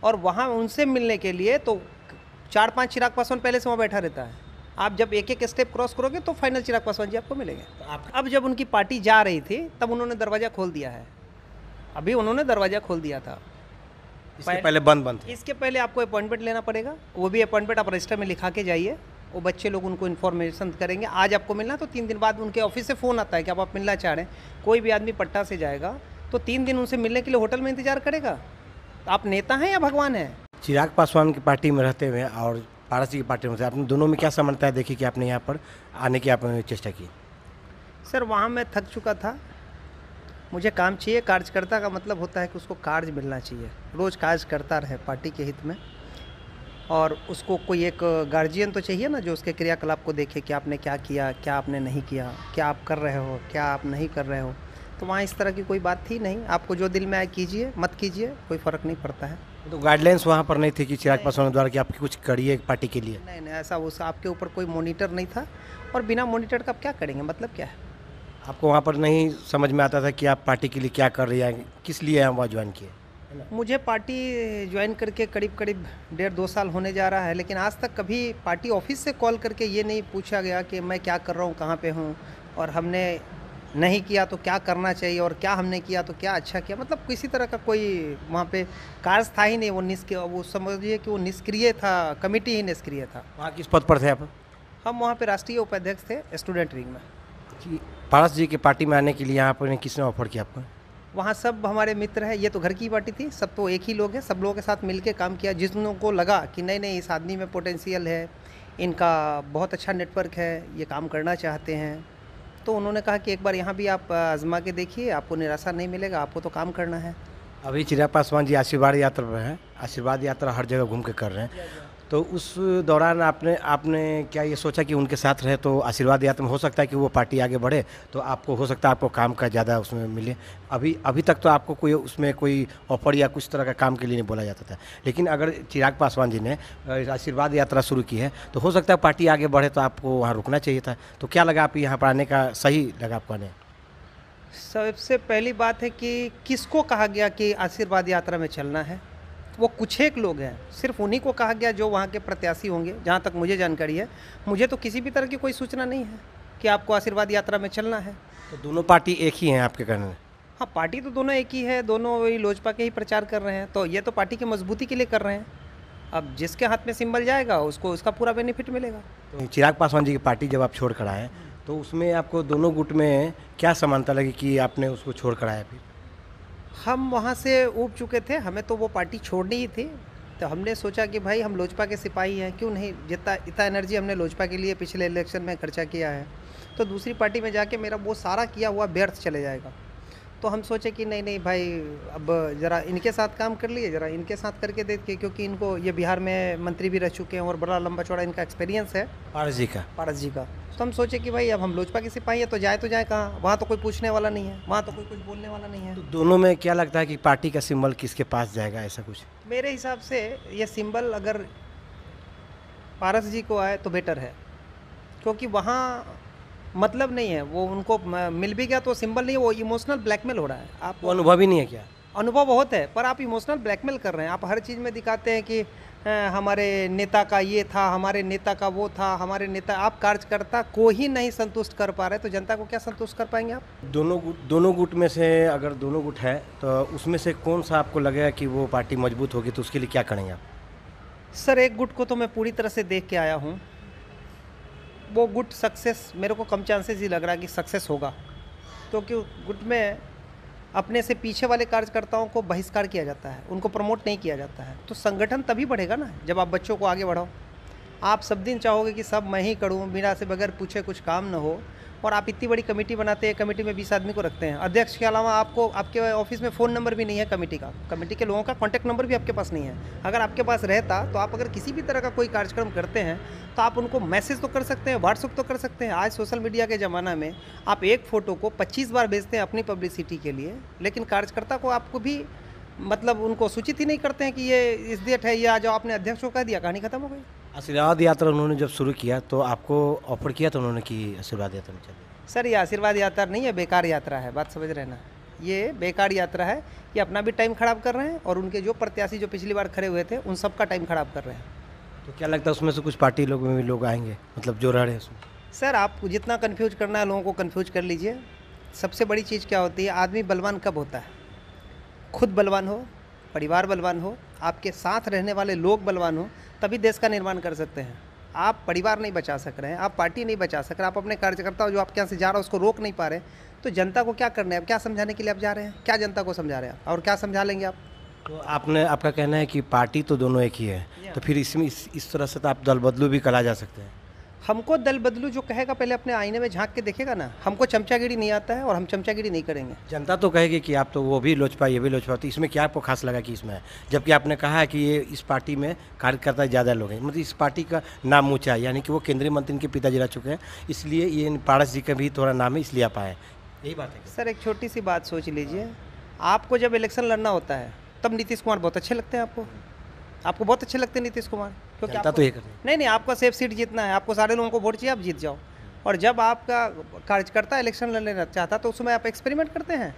और वहाँ उनसे मिलने के लिए तो 4-5 चिराग पासवान पहले से वहाँ बैठा रहता है। आप जब एक एक स्टेप क्रॉस करोगे तो फाइनल चिराग पासवान जी आपको मिलेंगे। अब जब उनकी पार्टी जा रही थी तब उन्होंने दरवाज़ा खोल दिया है, अभी उन्होंने दरवाज़ा खोल दिया था। इसके पहले बंद थे। इसके पहले आपको अपॉइंटमेंट लेना पड़ेगा, वो भी अपॉइंटमेंट आप रजिस्टर में लिखा के जाइए, वो बच्चे लोग उनको इन्फॉर्मेशन करेंगे। आज आपको मिलना तो 3 दिन बाद उनके ऑफिस से फ़ोन आता है कि आप मिलना चाह रहे हैं। कोई भी आदमी पट्टा से जाएगा तो 3 दिन उनसे मिलने के लिए होटल में इंतजार करेगा। तो आप नेता हैं या भगवान हैं? चिराग पासवान की पार्टी में रहते हुए और पारस जी की पार्टी में आपने दोनों में क्या समानता है देखी कि आपने यहाँ पर आने की आपने चेष्टा की? सर वहाँ मैं थक चुका था, मुझे काम चाहिए। कार्यकर्ता का मतलब होता है कि उसको कार्य मिलना चाहिए, रोज़ कार्य करता रहे पार्टी के हित में, और उसको कोई एक गार्जियन तो चाहिए ना जो उसके क्रियाकलाप को देखे कि आपने क्या किया, क्या आपने नहीं किया, क्या आप कर रहे हो, क्या आप नहीं कर रहे हो। तो वहाँ इस तरह की कोई बात थी नहीं। आपको जो दिल में आए कीजिए, मत कीजिए, कोई फ़र्क नहीं पड़ता है। तो गाइडलाइंस वहाँ पर नहीं थी कि चिराग पासवान द्वारा कि आप कुछ करिए पार्टी के लिए? नहीं, ऐसा उस आपके ऊपर कोई मॉनिटर नहीं था, और बिना मॉनिटर का आप क्या करेंगे, मतलब क्या है? आपको वहाँ पर नहीं समझ में आता था कि आप पार्टी के लिए क्या कर रही हैं, किस लिए आप वहाँ ज्वाइन किए? मुझे पार्टी ज्वाइन करके करीब 1.5-2 साल होने जा रहा है, लेकिन आज तक कभी पार्टी ऑफिस से कॉल करके ये नहीं पूछा गया कि मैं क्या कर रहा हूँ, कहाँ पे हूँ, और हमने नहीं किया तो क्या करना चाहिए, और क्या हमने किया तो क्या अच्छा किया। मतलब किसी तरह का कोई वहाँ पे कार्य था ही नहीं। वो समझिए कि वो निष्क्रिय था, कमेटी ही निष्क्रिय था। वहाँ किस पद पर थे आप? हम वहाँ पे राष्ट्रीय उपाध्यक्ष थे स्टूडेंट विंग में। कि पारस जी की पार्टी में आने के लिए यहाँ पर किसने ऑफर किया आपको? वहाँ सब हमारे मित्र हैं, ये तो घर की पार्टी थी, सब तो एक ही लोग हैं। सब लोगों के साथ मिलके काम किया। जिन लोगों को लगा कि नहीं इस आदमी में पोटेंशियल है, इनका बहुत अच्छा नेटवर्क है, ये काम करना चाहते हैं, तो उन्होंने कहा कि एक बार यहाँ भी आप आजमा के देखिए, आपको निराशा नहीं मिलेगा, आपको तो काम करना है। अभी चिराग पासवान जी आशीर्वाद यात्रा पर हैं, आशीर्वाद यात्रा हर जगह घूम के कर रहे हैं, तो उस दौरान आपने क्या ये सोचा कि उनके साथ रहे तो आशीर्वाद यात्रा में हो सकता है कि वो पार्टी आगे बढ़े, तो आपको हो सकता है आपको काम का ज़्यादा उसमें मिले? अभी तक तो आपको कोई उसमें कोई ऑफर या कुछ तरह का काम के लिए नहीं बोला जाता था, लेकिन अगर चिराग पासवान जी ने आशीर्वाद यात्रा शुरू की है तो हो सकता है पार्टी आगे बढ़े, तो आपको वहाँ रुकना चाहिए था। तो क्या लगा आप यहाँ पर आने का सही लगा आपको आने? सबसे पहली बात है कि किसको कहा गया कि आशीर्वाद यात्रा में चलना है? वो कुछ एक लोग हैं, सिर्फ उन्हीं को कहा गया जो वहाँ के प्रत्याशी होंगे। जहाँ तक मुझे जानकारी है, मुझे तो किसी भी तरह की कोई सूचना नहीं है कि आपको आशीर्वाद यात्रा में चलना है। तो दोनों पार्टी एक ही हैं आपके कहने में? हाँ, पार्टी तो दोनों एक ही है, दोनों वही लोजपा के ही प्रचार कर रहे हैं, तो ये तो पार्टी की मजबूती के लिए कर रहे हैं। अब जिसके हाथ में सिंबल जाएगा उसको उसका पूरा बेनिफिट मिलेगा। तो चिराग पासवान जी की पार्टी जब आप छोड़ कर आए तो उसमें आपको दोनों गुट में क्या समानता लगी कि आपने उसको छोड़ कर आया? फिर हम वहाँ से ऊब चुके थे, हमें तो वो पार्टी छोड़नी ही थी, तो हमने सोचा कि भाई हम लोजपा के सिपाही हैं, क्यों नहीं, जितना इतना एनर्जी हमने लोजपा के लिए पिछले इलेक्शन में खर्चा किया है, तो दूसरी पार्टी में जाके मेरा वो सारा किया हुआ व्यर्थ चले जाएगा। तो हम सोचे कि नहीं भाई, अब ज़रा इनके साथ काम कर लिए, ज़रा इनके साथ करके देखिए, क्योंकि इनको ये बिहार में मंत्री भी रह चुके हैं और बड़ा लंबा चौड़ा इनका एक्सपीरियंस है पारस जी का। तो हम सोचे कि भाई अब हम लोजपा के सिपाही हैं तो जाए कहाँ, वहाँ तो कोई पूछने वाला नहीं है, वहाँ तो कोई कुछ बोलने वाला नहीं है। तो दोनों में क्या लगता है कि पार्टी का सिंबल किसके पास जाएगा, ऐसा कुछ? मेरे हिसाब से ये सिंबल अगर पारस जी को आए तो बेटर है, क्योंकि वहाँ मतलब नहीं है, वो उनको मिल भी गया तो सिंबल नहीं है, वो इमोशनल ब्लैकमेल हो रहा है। आपको अनुभव ही नहीं है क्या? अनुभव बहुत है, पर आप इमोशनल ब्लैकमेल कर रहे हैं। आप हर चीज़ में दिखाते हैं कि हमारे नेता का ये था, हमारे नेता का वो था, हमारे नेता। आप कार्यकर्ता को ही नहीं संतुष्ट कर पा रहे तो जनता को क्या संतुष्ट कर पाएंगे आप? दोनों गुट में से अगर दोनों गुट है तो उसमें से कौन सा आपको लगेगा कि वो पार्टी मजबूत होगी, तो उसके लिए क्या करेंगे आप? सर एक गुट को तो मैं पूरी तरह से देख के आया हूँ, वो गुट सक्सेस मेरे को कम चांसेस ही लग रहा है कि सक्सेस होगा, क्योंकि गुट में अपने से पीछे वाले कार्यकर्ताओं को बहिष्कार किया जाता है, उनको प्रमोट नहीं किया जाता है। तो संगठन तभी बढ़ेगा ना जब आप बच्चों को आगे बढ़ाओ। आप सब दिन चाहोगे कि सब मैं ही करूँ, बिना से बगैर पूछे कुछ काम न हो, और आप इतनी बड़ी कमेटी बनाते हैं, कमेटी में 20 आदमी को रखते हैं, अध्यक्ष के अलावा आपको आपके ऑफिस में फ़ोन नंबर भी नहीं है कमेटी का, कमेटी के लोगों का कॉन्टैक्ट नंबर भी आपके पास नहीं है। अगर आपके पास रहता तो आप अगर किसी भी तरह का कोई कार्यक्रम करते हैं तो आप उनको मैसेज तो कर सकते हैं, व्हाट्सअप तो कर सकते हैं। आज सोशल मीडिया के ज़माना में आप एक फ़ोटो को 25 बार भेजते हैं अपनी पब्लिसिटी के लिए, लेकिन कार्यकर्ता को आपको भी मतलब उनको सूचित ही नहीं करते हैं कि ये इस डेट है, या जो आपने अध्यक्ष को कह दिया, कहानी खत्म हो गई। आशीर्वाद यात्रा उन्होंने जब शुरू किया तो आपको ऑफर किया था उन्होंने कि आशीर्वाद यात्रा में चलिए? सर ये आशीर्वाद यात्रा नहीं है, बेकार यात्रा है, बात समझ रहे ना। ये बेकार यात्रा है। ये अपना भी टाइम ख़राब कर रहे हैं और उनके जो प्रत्याशी जो पिछली बार खड़े हुए थे उन सब का टाइम ख़राब कर रहे हैं। तो क्या लगता है उसमें से कुछ पार्टी लोग में भी लोग आएंगे, मतलब जो रह रहे हैं उसमें? सर आपको जितना कन्फ्यूज करना है लोगों को कन्फ्यूज कर लीजिए। सबसे बड़ी चीज़ क्या होती है, आदमी बलवान कब होता है? खुद बलवान हो, परिवार बलवान हो, आपके साथ रहने वाले लोग बलवान हो, तभी देश का निर्माण कर सकते हैं। आप परिवार नहीं बचा सक रहे हैं, आप पार्टी नहीं बचा सक रहे, आप अपने कार्यकर्ता जो आपके यहाँ से जा रहा है उसको रोक नहीं पा रहे, तो जनता को क्या करना है? अब क्या समझाने के लिए आप जा रहे हैं? क्या जनता को समझा रहे हैं आप और क्या समझा लेंगे आप? तो आपका कहना है कि पार्टी तो दोनों एक ही है, तो फिर इसमें इस तरह से तो आप दल बदलू भी करा जा सकते हैं। हमको दल बदलू जो कहेगा पहले अपने आईने में झांक के देखेगा ना। हमको चमचागिरी नहीं आता है और हम चमचागिरी नहीं करेंगे। जनता तो कहेगी कि आप तो वो भी लोजपा ये भी लोजपा, तो इसमें क्या आपको खास लगा कि इसमें है, जबकि आपने कहा है कि ये इस पार्टी में कार्यकर्ता ज़्यादा लोग हैं, मतलब इस पार्टी का नाम ऊँचा है, यानी कि वो केंद्रीय मंत्री के पिताजी रह चुके हैं, इसलिए ये पारस जी का भी थोड़ा नाम है इसलिए आप आए, यही बात है? सर एक छोटी सी बात सोच लीजिए, आपको जब इलेक्शन लड़ना होता है तब नीतीश कुमार बहुत अच्छे लगते हैं आपको बहुत अच्छे लगते हैं नीतीश कुमार, क्योंकि जनता तो ये कर रही है। नहीं आपका सेफ सीट जीतना है, आपको सारे लोगों को वोट चाहिए, आप जीत जाओ। और जब आपका कार्यकर्ता इलेक्शन लड़ना चाहता तो उस समय आप एक्सपेरिमेंट करते हैं,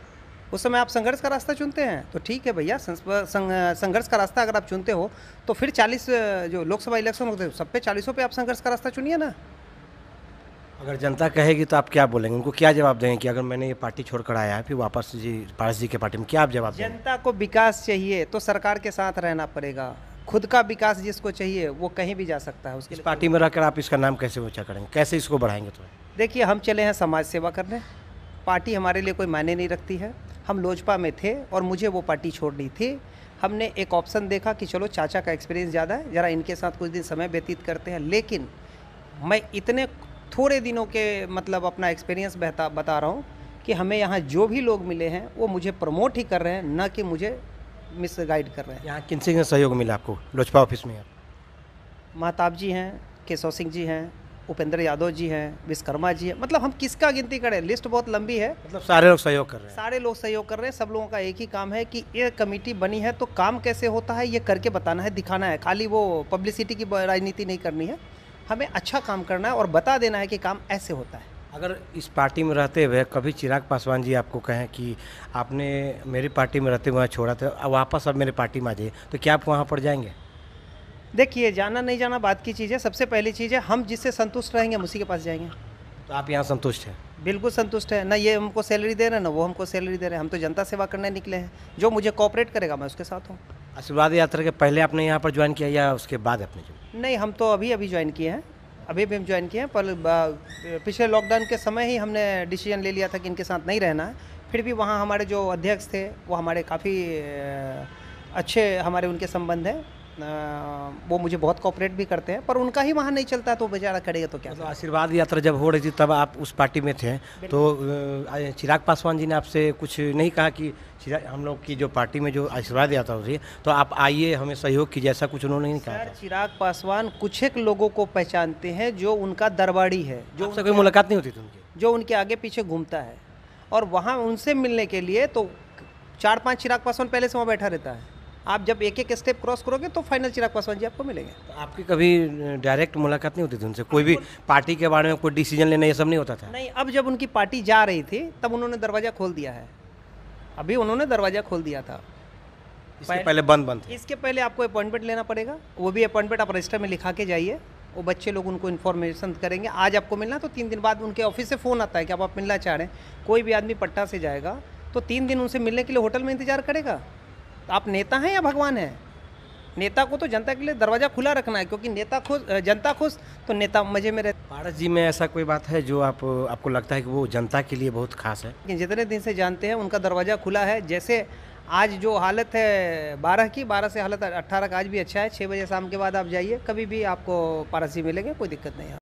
उस समय आप संघर्ष का रास्ता चुनते हैं। तो ठीक है भैया, संघर्ष का रास्ता अगर आप चुनते हो तो फिर 40 जो लोकसभा इलेक्शन होते हैं सब पे 40 पे आप संघर्ष का रास्ता चुनिए ना। अगर जनता कहेगी तो आप क्या बोलेंगे, उनको क्या जवाब देंगे कि अगर मैंने ये पार्टी छोड़कर आया है फिर वापस जी पारस जी के पार्टी में, क्या आप जवाब देंगे? जनता को विकास चाहिए तो सरकार के साथ रहना पड़ेगा। खुद का विकास जिसको चाहिए वो कहीं भी जा सकता है। उसके इस पार्टी में रहकर आप इसका नाम कैसे ऊंचा करेंगे, कैसे इसको बढ़ाएंगे? तो देखिए, हम चले हैं समाज सेवा करने, पार्टी हमारे लिए कोई मायने नहीं रखती है। हम लोजपा में थे और मुझे वो पार्टी छोड़नी थी। हमने एक ऑप्शन देखा कि चलो चाचा का एक्सपीरियंस ज़्यादा है, ज़रा इनके साथ कुछ दिन समय व्यतीत करते हैं। लेकिन मैं इतने थोड़े दिनों के मतलब अपना एक्सपीरियंस बता रहा हूँ कि हमें यहाँ जो भी लोग मिले हैं वो मुझे प्रमोट ही कर रहे हैं, न कि मुझे मिसगाइड कर रहे हैं। यहाँ किन से सहयोग मिला आपको लोजपा ऑफिस में? महताब जी हैं, केशव सिंह जी हैं, उपेंद्र यादव जी हैं, विश्वकर्मा जी हैं, मतलब हम किसका गिनती करें, लिस्ट बहुत लंबी है। मतलब सारे लोग सहयोग कर रहे हैं? सारे लोग सहयोग कर रहे हैं। सब लोगों का एक ही काम है कि ये कमेटी बनी है तो काम कैसे होता है ये करके बताना है, दिखाना है। खाली वो पब्लिसिटी की राजनीति नहीं करनी है, हमें अच्छा काम करना है और बता देना है कि काम ऐसे होता है। अगर इस पार्टी में रहते हुए कभी चिराग पासवान जी आपको कहें कि आपने मेरी पार्टी में रहते हुए छोड़ा था, अब वापस अब मेरी पार्टी में आ जाइए, तो क्या आप वहाँ पर जाएंगे? देखिए, जाना नहीं जाना बात की चीज़ है। सबसे पहली चीज़ है हम जिससे संतुष्ट रहेंगे हम उसी के पास जाएंगे। तो आप यहाँ संतुष्ट हैं? बिल्कुल संतुष्ट है। ना ये हमको सैलरी दे रहे हैं ना वो हमको सैलरी दे रहे हैं। हम तो जनता सेवा करने निकले हैं, जो मुझे कोऑपरेट करेगा मैं उसके साथ हूँ। आशीर्वाद यात्रा के पहले आपने यहाँ पर ज्वाइन किया या उसके बाद आपने ज्वाइन? नहीं, हम तो अभी ज्वाइन किए हैं, अभी भी हम ज्वाइन किए हैं। पर पिछले लॉकडाउन के समय ही हमने डिसीजन ले लिया था कि इनके साथ नहीं रहना है। फिर भी वहाँ हमारे जो अध्यक्ष थे वो हमारे काफ़ी अच्छे हमारे उनके संबंध हैं, वो मुझे बहुत कोऑपरेट भी करते हैं। पर उनका ही वहाँ नहीं चलता तो बेचारा करेगा तो क्या। तो आशीर्वाद यात्रा जब हो रही थी तब आप उस पार्टी में थे, तो चिराग पासवान जी ने आपसे कुछ नहीं कहा कि हम लोग की जो पार्टी में जो आशीर्वाद यात्रा हो रही है तो आप आइए हमें सहयोग कीजिए, ऐसा कुछ उन्होंने नहीं कहा? चिराग पासवान कुछ एक लोगों को पहचानते हैं जो उनका दरबारी है, जो आपसे कोई मुलाकात नहीं होती थी उनकी? जो उनके आगे पीछे घूमता है और वहाँ उनसे मिलने के लिए तो 4-5 चिराग पासवान पहले से वहाँ बैठा रहता है। आप जब एक एक स्टेप क्रॉस करोगे तो फाइनल चिराग पासवान जी आपको मिलेंगे। तो आपकी कभी डायरेक्ट मुलाकात नहीं होती थी उनसे? कोई भी पार्टी के बारे में कोई डिसीजन लेना ये सब नहीं होता था? नहीं, अब जब उनकी पार्टी जा रही थी तब उन्होंने दरवाज़ा खोल दिया है। अभी उन्होंने दरवाज़ा खोल दिया था, इसके पहले बंद थे। इसके पहले आपको अपॉइंटमेंट लेना पड़ेगा, वो भी अपॉइंटमेंट आप रजिस्टर में लिखा के जाइए। वो बच्चे लोग उनको इन्फॉर्मेशन करेंगे। आज आपको मिलना तो 3 दिन बाद उनके ऑफिस से फ़ोन आता है कि आप मिलना चाह रहे हैं। कोई भी आदमी पट्टा से जाएगा तो 3 दिन उनसे मिलने के लिए होटल में इंतजार करेगा। आप नेता हैं या भगवान हैं? नेता को तो जनता के लिए दरवाज़ा खुला रखना है, क्योंकि नेता खुश, जनता खुश तो नेता मजे में रहते। पारस जी में ऐसा कोई बात है जो आपको लगता है कि वो जनता के लिए बहुत खास है? लेकिन जितने दिन से जानते हैं उनका दरवाज़ा खुला है। जैसे आज जो हालत है 12 से हालत 18 का आज भी अच्छा है। 6 बजे शाम के बाद आप जाइए, कभी भी आपको पारस जी मिलेंगे, कोई दिक्कत नहीं है।